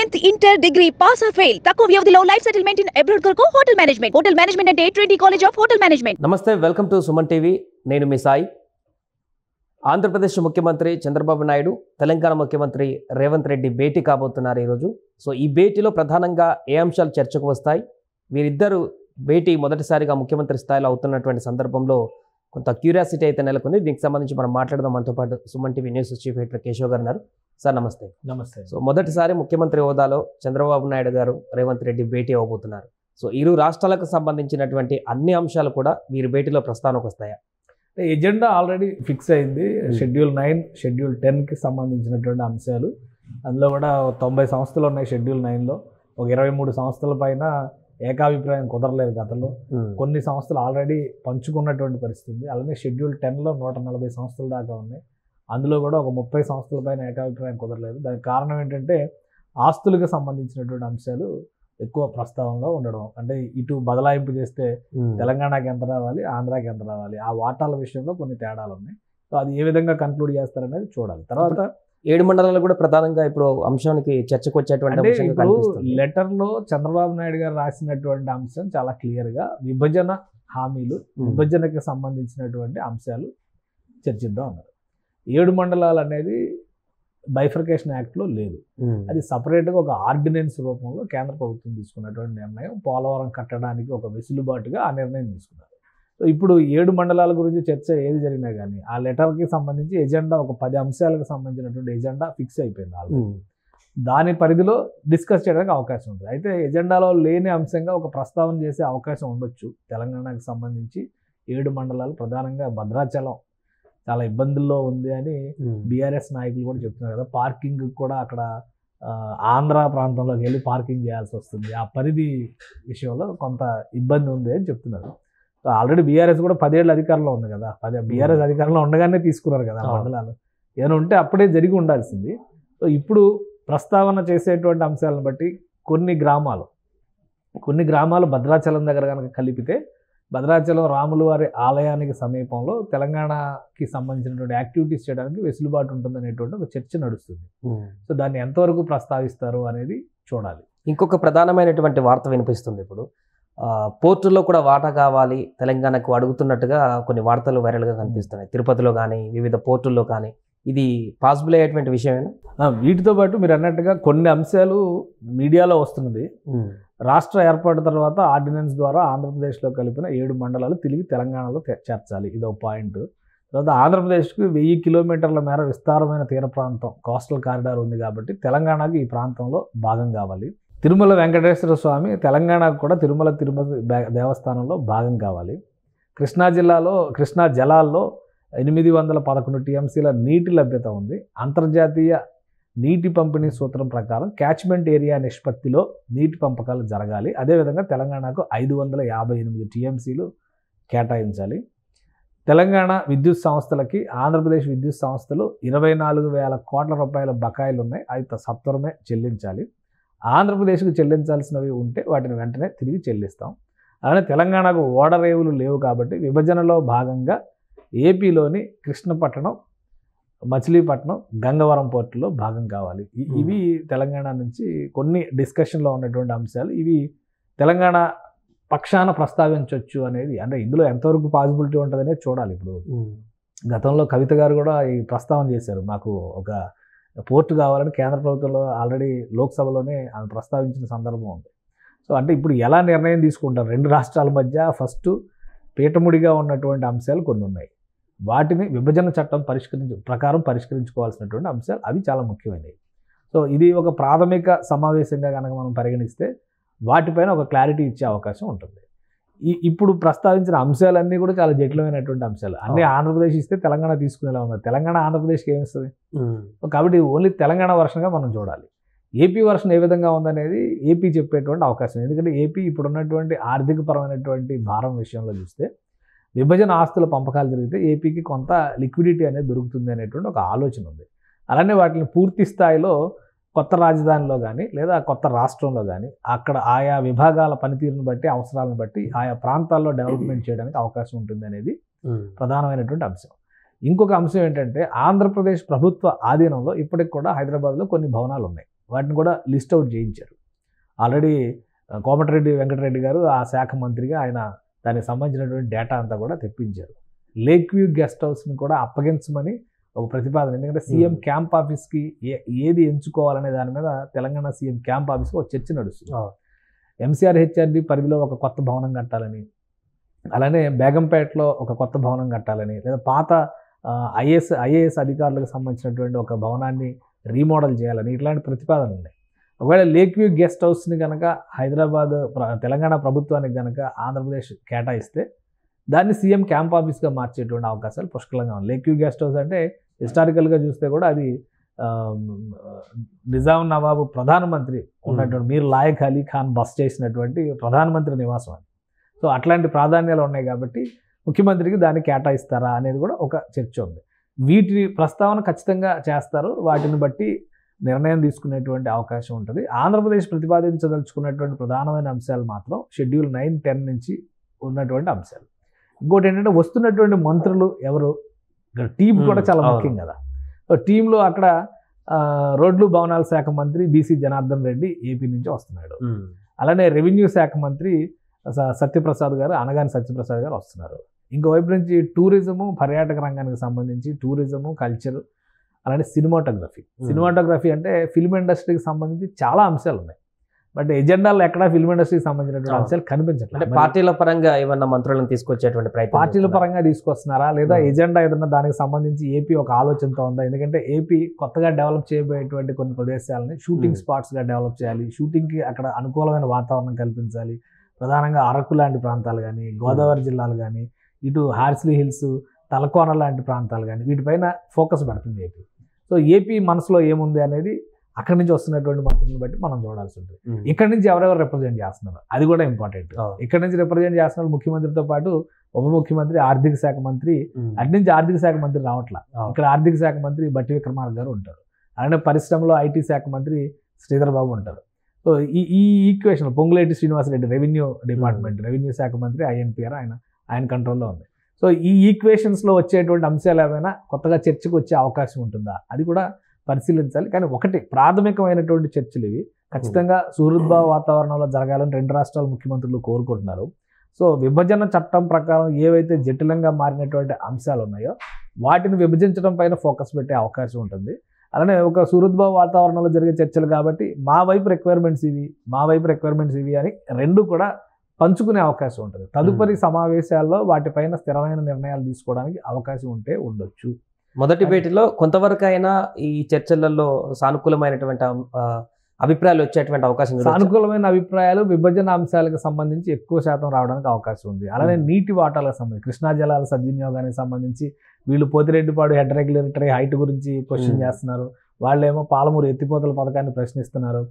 10th inter degree pass or fail తక్కువ వ్యవధిలో life settlement in abroad కొరకు hotel management అంటే Trinity college of hotel management. నమస్తే, welcome to Suman TV. నేను మీ సాయి. ఆంధ్రప్రదేశ్ ముఖ్యమంత్రి చంద్రబాబు నాయుడు, తెలంగాణ ముఖ్యమంత్రి రేవంత్ రెడ్డి భేటీ కాబోతున్నారు ఈరోజు. సో ఈ భేటీలో ప్రధానంగా ఏ అంశాలు చర్చకు వస్తాయి? వీరిద్దరు భేటీ మొదటిసారిగా ముఖ్యమంత్రి స్థాయిలో అవుతున్నటువంటి సందర్భంలో కొంత క్యూరియాసిటీ అయితే నెలకొంది. దీనికి సంబంధించి మనం మాట్లాడదాం. మనతో పాటు Suman TV news chief editor Keshav గారు ఉన్నారు. సార్ నమస్తే. నమస్తే. సో మొదటిసారి ముఖ్యమంత్రి హోదాలో చంద్రబాబు నాయుడు గారు రేవంత్ రెడ్డి భేటీ అవ్వబోతున్నారు. సో ఇరు రాష్ట్రాలకు సంబంధించినటువంటి అన్ని అంశాలు కూడా వీరి భేటీలో ప్రస్తావనకు వస్తాయా? ఎజెండా ఆల్రెడీ ఫిక్స్ అయింది. షెడ్యూల్ 9, షెడ్యూల్ 10కి సంబంధించినటువంటి అంశాలు. అందులో కూడా 90 సంస్థలు ఉన్నాయి షెడ్యూల్ 9లో. ఒక 23 సంస్థల పైన ఏకాభిప్రాయం కుదరలేదు గతంలో. కొన్ని సంస్థలు ఆల్రెడీ పంచుకున్నటువంటి పరిస్థితి. అలానే షెడ్యూల్ 10లో 140 సంస్థల దాకా ఉన్నాయి. అందులో కూడా ఒక 30 సంస్థల పైన ఏకాభిప్రాయం కుదరలేదు. దానికి కారణం ఏంటంటే ఆస్తులకు సంబంధించినటువంటి అంశాలు ఎక్కువ ప్రస్తావనలో ఉండడం. అంటే ఇటు బదలాయింపు చేస్తే తెలంగాణకి ఎంత రావాలి, ఆంధ్రాకి ఎంత రావాలి, ఆ వాటాల విషయంలో కొన్ని తేడాలు ఉన్నాయి. సో అది ఏ విధంగా కన్క్లూడ్ చేస్తారనేది చూడాలి. తర్వాత 7 మండలాలు కూడా ప్రధానంగా ఇప్పుడు అంశానికి చర్చకు వచ్చేటువంటి లెటర్లో చంద్రబాబు నాయుడు గారు రాసినటువంటి అంశం చాలా క్లియర్గా విభజన హామీలు, విభజనకి సంబంధించినటువంటి అంశాలు చర్చిద్దాం అన్నారు. 7 మండలాలు అనేది బైఫర్కేషన్ యాక్ట్లో లేదు. అది సపరేట్గా ఒక ఆర్డినెన్స్ రూపంలో కేంద్ర ప్రభుత్వం తీసుకున్నటువంటి నిర్ణయం. పోలవరం కట్టడానికి ఒక వెసులుబాటుగా ఆ నిర్ణయం తీసుకున్నారు. సో ఇప్పుడు 7 మండలాల గురించి చర్చ ఏది జరిగినా కానీ ఆ లెటర్కి సంబంధించి ఎజెండా ఒక 10 అంశాలకు సంబంధించినటువంటి ఎజెండా ఫిక్స్ అయిపోయింది ఆల్రెడీ. దాని పరిధిలో డిస్కస్ చేయడానికి అవకాశం ఉంటుంది. అయితే ఎజెండాలో లేని అంశంగా ఒక ప్రస్తావన చేసే అవకాశం ఉండొచ్చు. తెలంగాణకు సంబంధించి 7 మండలాలు, ప్రధానంగా భద్రాచలం చాలా ఇబ్బందుల్లో ఉంది అని బీఆర్ఎస్ నాయకులు కూడా చెప్తున్నారు కదా. పార్కింగ్ కూడా అక్కడ ఆంధ్ర ప్రాంతంలోకి వెళ్ళి పార్కింగ్ చేయాల్సి వస్తుంది. ఆ పరిధి విషయంలో కొంత ఇబ్బంది ఉంది అని చెప్తున్నారు. సో ఆల్రెడీ బీఆర్ఎస్ కూడా 10 ఏళ్ళ అధికారంలో ఉంది కదా. బీఆర్ఎస్ అధికారంలో ఉండగానే తీసుకున్నారు కదా మండలాలు. ఏమైనా ఉంటే అప్పుడే జరిగి ఉండాల్సింది. సో ఇప్పుడు ప్రస్తావన చేసేటువంటి అంశాలను బట్టి కొన్ని గ్రామాలు భద్రాచలం దగ్గర కనుక కలిపితే భద్రాచలం రాములు వారి ఆలయానికి సమీపంలో తెలంగాణకి సంబంధించినటువంటి యాక్టివిటీస్ చేయడానికి వెసులుబాటు ఉంటుందనేటువంటి ఒక చర్చ నడుస్తుంది. సో దాన్ని ఎంతవరకు ప్రస్తావిస్తారు అనేది చూడాలి. ఇంకొక ప్రధానమైనటువంటి వార్త వినిపిస్తుంది ఇప్పుడు. పోర్టుల్లో కూడా వాటా కావాలి తెలంగాణకు అడుగుతున్నట్టుగా కొన్ని వార్తలు వైరల్గా కనిపిస్తున్నాయి. తిరుపతిలో కానీ వివిధ పోర్టుల్లో కానీ ఇది పాసిబుల్ అయ్యేటువంటి విషయమేనా? వీటితో పాటు మీరు అన్నట్టుగా కొన్ని అంశాలు మీడియాలో వస్తున్నది. రాష్ట్ర ఏర్పాటు తర్వాత ఆర్డినెన్స్ ద్వారా ఆంధ్రప్రదేశ్లో కలిపిన 7 మండలాలు తిరిగి తెలంగాణలో చేర్చాలి. ఇదో పాయింట్. తర్వాత ఆంధ్రప్రదేశ్కి 1000 కిలోమీటర్ల మేర విస్తారమైన తీర ప్రాంతం, కోస్టల్ కారిడార్ ఉంది కాబట్టి తెలంగాణకి ఈ ప్రాంతంలో భాగం కావాలి. తిరుమల వెంకటేశ్వర స్వామి తెలంగాణకు కూడా తిరుపతి దేవస్థానంలో భాగం కావాలి. కృష్ణా జలాల్లో 811 టీఎంసీల నీటి లభ్యత ఉంది. అంతర్జాతీయ నీటి పంపిణీ సూత్రం ప్రకారం క్యాచ్మెంట్ ఏరియా నిష్పత్తిలో నీటి పంపకాలు జరగాలి. అదేవిధంగా తెలంగాణకు 558 టీఎంసీలు కేటాయించాలి. తెలంగాణ విద్యుత్ సంస్థలకి ఆంధ్రప్రదేశ్ విద్యుత్ సంస్థలు 24,000 కోట్ల రూపాయల బకాయిలు ఉన్నాయి. అవి సత్వరమే చెల్లించాలి. ఆంధ్రప్రదేశ్కు చెల్లించాల్సినవి ఉంటే వాటిని వెంటనే తిరిగి చెల్లిస్తాం. అలానే తెలంగాణకు ఓడరేవులు లేవు కాబట్టి విభజనలో భాగంగా ఏపీలోని కృష్ణపట్నం, మచిలీపట్నం, గంగవరం పోర్టులో భాగం కావాలి. ఇవి తెలంగాణ నుంచి కొన్ని డిస్కషన్లో ఉన్నటువంటి అంశాలు. ఇవి తెలంగాణ పక్షాన ప్రస్తావించవచ్చు అనేది, అంటే ఇందులో ఎంతవరకు పాసిబిలిటీ ఉంటుందనే చూడాలి. ఇప్పుడు గతంలో కవిత గారు కూడా ఈ ప్రస్తావన చేశారు. మాకు ఒక పోర్టు కావాలని కేంద్ర ప్రభుత్వంలో ఆల్రెడీ లోక్సభలోనే ఆమె ప్రస్తావించిన సందర్భం ఉంది. సో అంటే ఇప్పుడు ఎలా నిర్ణయం తీసుకుంటారు? 2 రాష్ట్రాల మధ్య ఫస్ట్ పీఠముడిగా ఉన్నటువంటి అంశాలు కొన్ని ఉన్నాయి. వాటిని విభజన చట్టం ప్రకారం పరిష్కరించుకోవాల్సినటువంటి అంశాలు అవి చాలా ముఖ్యమైనవి. సో ఇది ఒక ప్రాథమిక సమావేశంగా కనుక మనం పరిగణిస్తే వాటిపైన ఒక క్లారిటీ ఇచ్చే అవకాశం ఉంటుంది. ఇప్పుడు ప్రస్తావించిన అంశాలన్నీ కూడా చాలా జటిలమైనటువంటి అంశాలు. అన్నీ ఆంధ్రప్రదేశ్ ఇస్తే తెలంగాణ తీసుకునేలా ఉన్నారు. తెలంగాణ ఆంధ్రప్రదేశ్కి ఏమిస్తుంది? కాబట్టి ఓన్లీ తెలంగాణ వర్షన్గా మనం చూడాలి. ఏపీ వర్షన్ ఏ విధంగా ఉందనేది ఏపీ చెప్పేటువంటి అవకాశం. ఎందుకంటే ఏపీ ఇప్పుడున్నటువంటి ఆర్థికపరమైనటువంటి భారం విషయంలో చూస్తే విభజన ఆస్తుల పంపకాలు జరిగితే ఏపీకి కొంత లిక్విడిటీ అనేది దొరుకుతుంది అనేటువంటి ఒక ఆలోచన ఉంది. అలానే వాటిని పూర్తి స్థాయిలో కొత్త రాజధానిలో కానీ లేదా కొత్త రాష్ట్రంలో కానీ అక్కడ ఆయా విభాగాల పనితీరుని బట్టి, అవసరాలను బట్టి ఆయా ప్రాంతాల్లో డెవలప్మెంట్ చేయడానికి అవకాశం ఉంటుంది అనేది ప్రధానమైనటువంటి అంశం. ఇంకొక అంశం ఏంటంటే ఆంధ్రప్రదేశ్ ప్రభుత్వ ఆధీనంలో ఇప్పటికి కూడా హైదరాబాద్లో కొన్ని భవనాలు ఉన్నాయి. వాటిని కూడా లిస్ట్ అవుట్ చేయించారు. ఆల్రెడీ కోమటిరెడ్డి వెంకటరెడ్డి గారు ఆ శాఖ మంత్రిగా ఆయన దానికి సంబంధించినటువంటి డేటా అంతా కూడా తెప్పించారు. లేక్ వ్యూ గెస్ట్ హౌస్ని కూడా అప్పగించమని ఒక ప్రతిపాదన, ఎందుకంటే సీఎం క్యాంప్ ఆఫీస్కి ఏది ఎంచుకోవాలనే దాని మీద తెలంగాణ సీఎం క్యాంప్ ఆఫీస్కి ఒక చర్చ నడుస్తుంది. ఎంసీఆర్ హెచ్ఆర్డి పరిధిలో ఒక కొత్త భవనం కట్టాలని, అలానే బేగంపేటలో ఒక కొత్త భవనం కట్టాలని, లేదా పాత ఐఏఎస్ అధికారులకు సంబంధించినటువంటి ఒక భవనాన్ని రీమోడల్ చేయాలని ఇట్లాంటి ప్రతిపాదనలు ఉన్నాయి. ఒకవేళ లేక్ వ్యూ గెస్ట్ హౌస్ని కనుక హైదరాబాద్ తెలంగాణ ప్రభుత్వానికి కనుక ఆంధ్రప్రదేశ్ కేటాయిస్తే దాన్ని సీఎం క్యాంప్ ఆఫీస్గా మార్చేటువంటి అవకాశాలు పుష్కలంగా ఉన్నాయి. లేక్ వ్యూ గెస్ట్ హౌస్ అంటే హిస్టారికల్గా చూస్తే కూడా అది నిజాం నవాబు ప్రధానమంత్రి ఉన్నటువంటి మీర్ లాయక్ అలీ ఖాన్ బస్ చేసినటువంటి ప్రధానమంత్రి నివాసం అది. సో అట్లాంటి ప్రాధాన్యాలు ఉన్నాయి కాబట్టి ముఖ్యమంత్రికి దాన్ని కేటాయిస్తారా అనేది కూడా ఒక చర్చ ఉంది. వీటి ప్రస్తావన ఖచ్చితంగా చేస్తారు. వాటిని బట్టి నిర్ణయం తీసుకునేటువంటి అవకాశం ఉంటుంది. ఆంధ్రప్రదేశ్ ప్రతిపాదించదలుచుకున్నటువంటి ప్రధానమైన అంశాలు మాత్రం షెడ్యూల్ 9, 10 నుంచి ఉన్నటువంటి అంశాలు. ఇంకోటి ఏంటంటే వస్తున్నటువంటి మంత్రులు ఎవరు, టీం కూడా చాలా ముఖ్యం కదా. టీంలో అక్కడ రోడ్లు భవనాల శాఖ మంత్రి బీసీ జనార్దన్ రెడ్డి ఏపీ నుంచి వస్తున్నాడు. అలానే రెవెన్యూ శాఖ మంత్రి సత్యప్రసాద్ గారు, అనగాని సత్యప్రసాద్ గారు వస్తున్నారు. ఇంకోవైపు నుంచి టూరిజము, పర్యాటక రంగానికి సంబంధించి టూరిజము, కల్చర్, అలానే సినిమాటోగ్రఫీ అంటే ఫిల్మ్ ఇండస్ట్రీకి సంబంధించి చాలా అంశాలు ఉన్నాయి. బట్ ఎజెండాలో ఎక్కడా ఫిల్మ్ ఇండస్ట్రీకి సంబంధించినటువంటి అంశాలు కనిపించట్లేదు. అంటే పార్టీల పరంగా ఏమన్నా మంత్రులను తీసుకొచ్చేటువంటి ప్రయత్నం పార్టీల పరంగా తీసుకొస్తున్నారా, లేదా ఎజెండా ఏదన్నా దానికి సంబంధించి ఏపీ ఒక ఆలోచనతో ఉందా? ఎందుకంటే ఏపీ కొత్తగా డెవలప్ చేయబోయేటువంటి కొన్ని ప్రదేశాలని షూటింగ్ స్పాట్స్గా డెవలప్ చేయాలి, షూటింగ్కి అక్కడ అనుకూలమైన వాతావరణం కల్పించాలి. ప్రధానంగా అరకు లాంటి ప్రాంతాలు కానీ, గోదావరి జిల్లాలు కానీ, ఇటు హార్స్లీ హిల్స్, తలకోన లాంటి ప్రాంతాలు కానీ వీటిపైన ఫోకస్ పెడుతుంది ఏపీ. సో ఏపీ మనసులో ఏముంది అనేది అక్కడి నుంచి వస్తున్నటువంటి మంత్రులను బట్టి మనం చూడాల్సి ఉంటుంది. ఇక్కడి నుంచి ఎవరెవరు రిప్రజెంట్ చేస్తున్నారు అది కూడా ఇంపార్టెంట్. ఇక్కడి నుంచి రిప్రజెంట్ చేస్తున్నారు ముఖ్యమంత్రితో పాటు ఉప ముఖ్యమంత్రి, ఆర్థిక శాఖ మంత్రి. అటు నుంచి ఆర్థిక శాఖ మంత్రి రావట్లా, ఇక్కడ ఆర్థిక శాఖ మంత్రి బట్టి విక్రమార్క గారు ఉంటారు. అలానే పరిశ్రమలో ఐటీ శాఖ మంత్రి శ్రీధర్ బాబు ఉంటారు. సో ఈ equation Ponguleti Srinivasa Reddy revenue department, revenue శాఖ మంత్రి ఐఎన్పిఆర్ ఆయన కంట్రోల్లో ఉంది. సో ఈ ఈక్వేషన్స్లో వచ్చేటువంటి అంశాలు ఏమైనా కొత్తగా చర్చకు వచ్చే అవకాశం ఉంటుందా అది కూడా పరిశీలించాలి. కానీ ఒకటి ప్రాథమికమైనటువంటి చర్చలు ఇవి ఖచ్చితంగా సుహృద్భావ వాతావరణంలో జరగాలని రెండు రాష్ట్రాల ముఖ్యమంత్రులు కోరుకుంటున్నారు. సో విభజన చట్టం ప్రకారం ఏవైతే జటిలంగా మారినటువంటి అంశాలు ఉన్నాయో వాటిని విభజించడం పైన ఫోకస్ పెట్టే అవకాశం ఉంటుంది. అలానే ఒక సుహృద్భావ వాతావరణంలో జరిగే చర్చలు కాబట్టి మా వైపు రిక్వైర్మెంట్స్ ఇవి అని రెండు కూడా పంచుకునే అవకాశం ఉంటుంది. తదుపరి సమావేశాల్లో వాటిపైన స్థిరమైన నిర్ణయాలు తీసుకోవడానికి అవకాశం ఉంటే ఉండొచ్చు. మొదటి భేటీలో కొంతవరకు అయినా ఈ చర్చలలో సానుకూలమైనటువంటి అభిప్రాయాలు వచ్చేటువంటి అవకాశం, సానుకూలమైన అభిప్రాయాలు విభజన అంశాలకు సంబంధించి ఎక్కువ శాతం రావడానికి అవకాశం ఉంది. అలానే నీటి వాటాలకు సంబంధించి, కృష్ణా జలాల సద్వినియోగానికి సంబంధించి వీళ్ళు పోతిరెడ్డిపాడు హెడ్ రెగ్యులేటరీ హైట్ గురించి క్వశ్చన్ చేస్తున్నారు, వాళ్ళేమో పాలమూరు ఎత్తిపోతల పథకాన్ని ప్రశ్నిస్తున్నారు.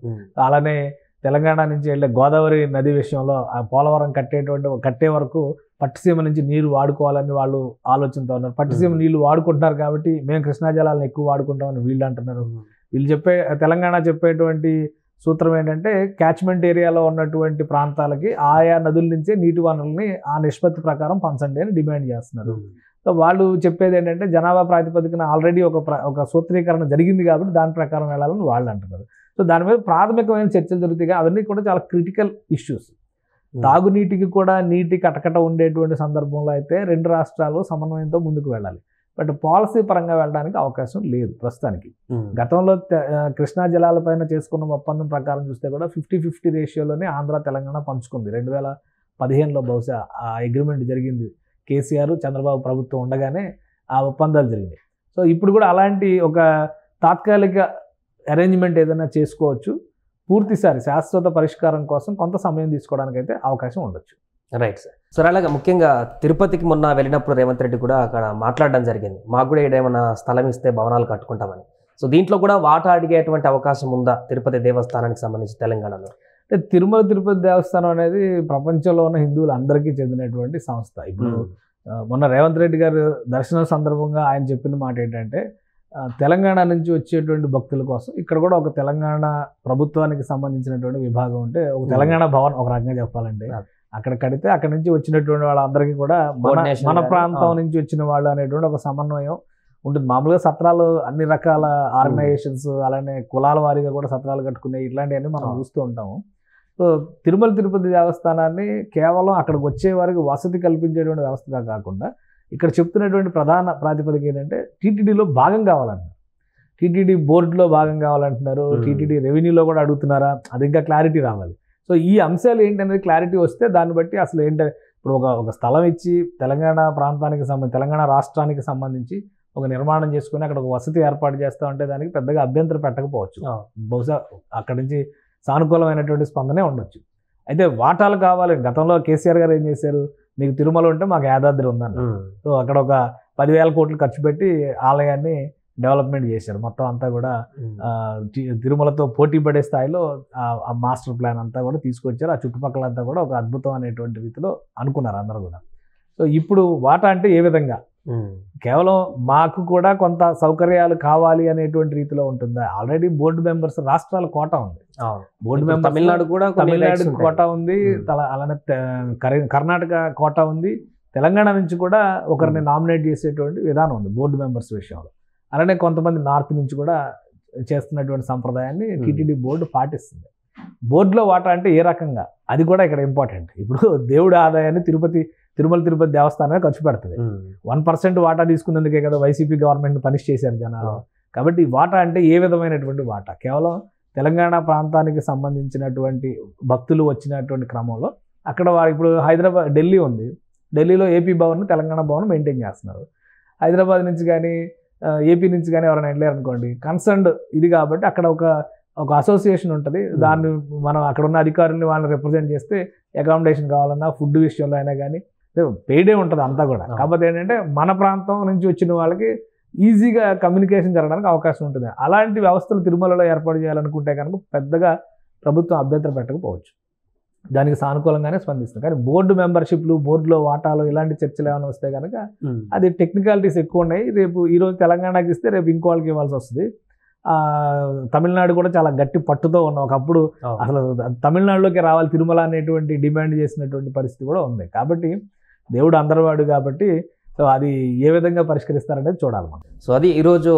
అలానే తెలంగాణ నుంచి వెళ్ళే గోదావరి నది విషయంలో ఆ పోలవరం కట్టే వరకు పట్టిసీమ నుంచి నీరు వాడుకోవాలని వాళ్ళు ఆలోచనతో ఉన్నారు. పట్టిసీమ నీళ్లు వాడుకుంటున్నారు కాబట్టి మేము కృష్ణా జలాలను ఎక్కువ వాడుకుంటామని వీళ్ళు అంటున్నారు. వీళ్ళు తెలంగాణ చెప్పేటువంటి సూత్రం ఏంటంటే క్యాచ్మెంట్ ఏరియాలో ఉన్నటువంటి ప్రాంతాలకి ఆయా నదుల నుంచే నీటి వనరుల్ని ఆ నిష్పత్తి ప్రకారం పంచండి అని డిమాండ్ చేస్తున్నారు. సో వాళ్ళు చెప్పేది ఏంటంటే జనాభా ప్రాతిపదికన ఆల్రెడీ ఒక సూత్రీకరణ జరిగింది కాబట్టి దాని ప్రకారం వెళ్ళాలని వాళ్ళు అంటున్నారు. సో దాని మీద ప్రాథమికమైన చర్చలు జరుగుతాయి. అవన్నీ కూడా చాలా క్రిటికల్ ఇష్యూస్. తాగునీటికి కూడా నీటి కటకట ఉండేటువంటి సందర్భంలో అయితే రెండు రాష్ట్రాలు సమన్వయంతో ముందుకు వెళ్ళాలి. బట్ పాలసీ పరంగా వెళ్ళడానికి అవకాశం లేదు ప్రస్తుతానికి. గతంలో కృష్ణా జలాలపైన చేసుకున్న ఒప్పందం ప్రకారం చూస్తే కూడా 50-50 రేషియోలోనే ఆంధ్ర తెలంగాణ పంచుకుంది. 2015లో బహుశా ఆ అగ్రిమెంట్ జరిగింది. కేసీఆర్ చంద్రబాబు ప్రభుత్వం ఉండగానే ఆ ఒప్పందాలు జరిగినాయి. సో ఇప్పుడు కూడా అలాంటి ఒక తాత్కాలిక అరేంజ్మెంట్ ఏదైనా చేసుకోవచ్చు. పూర్తిసారి శాశ్వత పరిష్కారం కోసం కొంత సమయం తీసుకోవడానికి అయితే అవకాశం ఉండొచ్చు. Right sir. సో అలాగే ముఖ్యంగా తిరుపతికి మొన్న వెళ్ళినప్పుడు రేవంత్ రెడ్డి కూడా అక్కడ మాట్లాడడం జరిగింది, మాకు కూడా ఏమైనా స్థలం ఇస్తే భవనాలు కట్టుకుంటామని. సో దీంట్లో కూడా వాటా అడిగేటువంటి అవకాశం ఉందా తిరుపతి దేవస్థానానికి సంబంధించి తెలంగాణలో? అంటే తిరుపతి దేవస్థానం అనేది ప్రపంచంలో ఉన్న హిందువులు అందరికీ చెందినటువంటి సంస్థ. ఇప్పుడు మొన్న రేవంత్ రెడ్డి గారు దర్శనం సందర్భంగా ఆయన చెప్పిన మాట ఏంటంటే తెలంగాణ నుంచి వచ్చేటువంటి భక్తుల కోసం ఇక్కడ కూడా ఒక తెలంగాణ ప్రభుత్వానికి సంబంధించినటువంటి విభాగం ఉంటే ఒక తెలంగాణ భవన్ ఒక రకంగా చెప్పాలంటే అక్కడ కడితే అక్కడ నుంచి వచ్చినటువంటి వాళ్ళందరికీ కూడా మన ప్రాంతం నుంచి వచ్చిన వాళ్ళు అనేటువంటి ఒక సమన్వయం ఉంటుంది. మామూలుగా సత్రాలు అన్ని రకాల ఆర్గనైజేషన్స్ అలానే కులాల వారీగా కూడా సత్రాలు కట్టుకునే ఇట్లాంటివన్నీ మనం చూస్తూ ఉంటాము. సో తిరుమల తిరుపతి దేవస్థానాన్ని కేవలం అక్కడికి వచ్చే వారికి వసతి కల్పించేటువంటి వ్యవస్థగా కాకుండా ఇక్కడ చెప్తున్నటువంటి ప్రధాన ప్రాతిపదిక ఏంటంటే టీటీడీలో భాగం కావాలంటున్నారు. టీటీడీ బోర్డులో భాగం కావాలంటున్నారు. టీటీడీ రెవెన్యూలో కూడా అడుగుతున్నారా, అది ఇంకా క్లారిటీ రావాలి. సో ఈ అంశాలు ఏంటనేది క్లారిటీ వస్తే దాన్ని బట్టి అసలు ఏంటంటే ఇప్పుడు ఒక స్థలం ఇచ్చి తెలంగాణ ప్రాంతానికి తెలంగాణ రాష్ట్రానికి సంబంధించి ఒక నిర్మాణం చేసుకుని అక్కడ ఒక వసతి ఏర్పాటు చేస్తూ ఉంటే దానికి పెద్దగా అభ్యంతరం పెట్టకపోవచ్చు. బహుశా అక్కడి నుంచి సానుకూలమైనటువంటి స్పందనే ఉండొచ్చు. అయితే వాటాలు కావాలి. గతంలో కేసీఆర్ గారు ఏం చేశారు, మీకు తిరుమల ఉంటే మాకు యాదాద్రి ఉందన్న. సో అక్కడ ఒక 10,000 కోట్లు ఖర్చు పెట్టి ఆలయాన్ని డెవలప్మెంట్ చేశారు. మొత్తం అంతా కూడా తిరుమలతో పోటీ పడే స్థాయిలో ఆ మాస్టర్ ప్లాన్ అంతా కూడా తీసుకొచ్చారు. ఆ చుట్టుపక్కలంతా కూడా ఒక అద్భుతం అనేటువంటి రీతిలో అనుకున్నారు అందరూ కూడా. సో ఇప్పుడు వాటా అంటే ఏ విధంగా, కేవలం మాకు కూడా కొంత సౌకర్యాలు కావాలి అనేటువంటి రీతిలో ఉంటుందా? ఆల్రెడీ బోర్డు మెంబర్స్ రాష్ట్రాల కోటా ఉంది. బోర్డు మెంబర్ తమిళనాడు కోటా ఉంది, అలానే కర్ణాటక కోటా ఉంది, తెలంగాణ నుంచి కూడా ఒకరిని నామినేట్ చేసేటువంటి విధానం ఉంది బోర్డు మెంబర్స్ విషయంలో. అలానే కొంతమంది నార్త్ నుంచి కూడా చేస్తున్నటువంటి సంప్రదాయాన్ని టీటీడీ బోర్డు పాటిస్తుంది. బోర్డులో వాటా అంటే ఏ రకంగా, అది కూడా ఇక్కడ ఇంపార్టెంట్. ఇప్పుడు దేవుడి ఆదాయాన్ని తిరుమల తిరుపతి దేవస్థానమే ఖర్చు పెడుతుంది. 1% వాటా తీసుకున్నందుకే కదా వైసీపీ గవర్నమెంట్ పనిష్ చేశారు జనాలు. కాబట్టి వాటా అంటే ఏ విధమైనటువంటి వాటా, కేవలం తెలంగాణ ప్రాంతానికి సంబంధించినటువంటి భక్తులు వచ్చినటువంటి క్రమంలో అక్కడ ఇప్పుడు హైదరాబాద్ ఢిల్లీ ఉంది, ఢిల్లీలో ఏపీ భవన్ తెలంగాణ భవన్ మెయింటైన్ చేస్తున్నారు. హైదరాబాద్ నుంచి కానీ ఏపీ నుంచి కానీ ఎవరైనా వెళ్ళారనుకోండి, కన్సర్న్డ్ ఇది కాబట్టి అక్కడ ఒక అసోసియేషన్ ఉంటుంది. దాన్ని మనం అక్కడ ఉన్న అధికారుల్ని వాళ్ళని రిప్రజెంట్ చేస్తే అకామిడేషన్ కావాలన్నా ఫుడ్ విషయంలో అయినా కానీ పెయిడే ఉంటుంది అంతా కూడా. కాకపోతే ఏంటంటే మన ప్రాంతం నుంచి వచ్చిన వాళ్ళకి ఈజీగా కమ్యూనికేషన్ జరగడానికి అవకాశం ఉంటుంది. అలాంటి వ్యవస్థలు తిరుమలలో ఏర్పాటు చేయాలనుకుంటే కనుక పెద్దగా ప్రభుత్వం అభ్యంతరం పెట్టకపోవచ్చు, దానికి సానుకూలంగానే స్పందిస్తుంది. కానీ బోర్డు మెంబర్షిప్లు, బోర్డులో వాటాలు ఇలాంటి చర్చలు ఏమైనా వస్తే కనుక అది టెక్నికాలిటీస్ ఎక్కువ ఉన్నాయి. ఈరోజు తెలంగాణకి ఇస్తే రేపు ఇంకో వాళ్ళకి ఇవ్వాల్సి వస్తుంది. తమిళనాడు కూడా చాలా గట్టి పట్టుతో ఉన్న ఒకప్పుడు అసలు తమిళనాడులోకి రావాలి తిరుమల అనేటువంటి డిమాండ్ చేసినటువంటి పరిస్థితి కూడా ఉంది. కాబట్టి దేవుడు అందరివాడు కాబట్టి సో అది ఏ విధంగా పరిష్కరిస్తారనేది చూడాలి మనం. సో అది ఈరోజు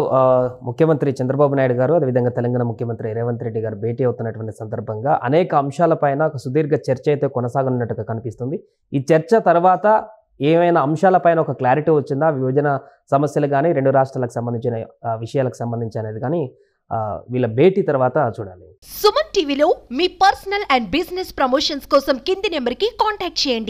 ముఖ్యమంత్రి చంద్రబాబు నాయుడు గారు, అదేవిధంగా తెలంగాణ ముఖ్యమంత్రి రేవంత్ రెడ్డి గారు భేటీ అవుతున్నటువంటి సందర్భంగా అనేక అంశాలపైన ఒక సుదీర్ఘ చర్చ అయితే కొనసాగనున్నట్టుగా కనిపిస్తుంది. ఈ చర్చ తర్వాత ఏమైనా అంశాలపైన ఒక క్లారిటీ వచ్చిందా, విభజన సమస్యలు కానీ రెండు రాష్ట్రాలకు సంబంధించిన విషయాలకు సంబంధించి అనేది కానీ వీళ్ళ భేటీ తర్వాత చూడాలి. సుమన్ టీవీలో మీ పర్సనల్ అండ్ బిజినెస్ ప్రమోషన్స్ కోసం కింది నెంబర్కి కాంటాక్ట్ చేయండి.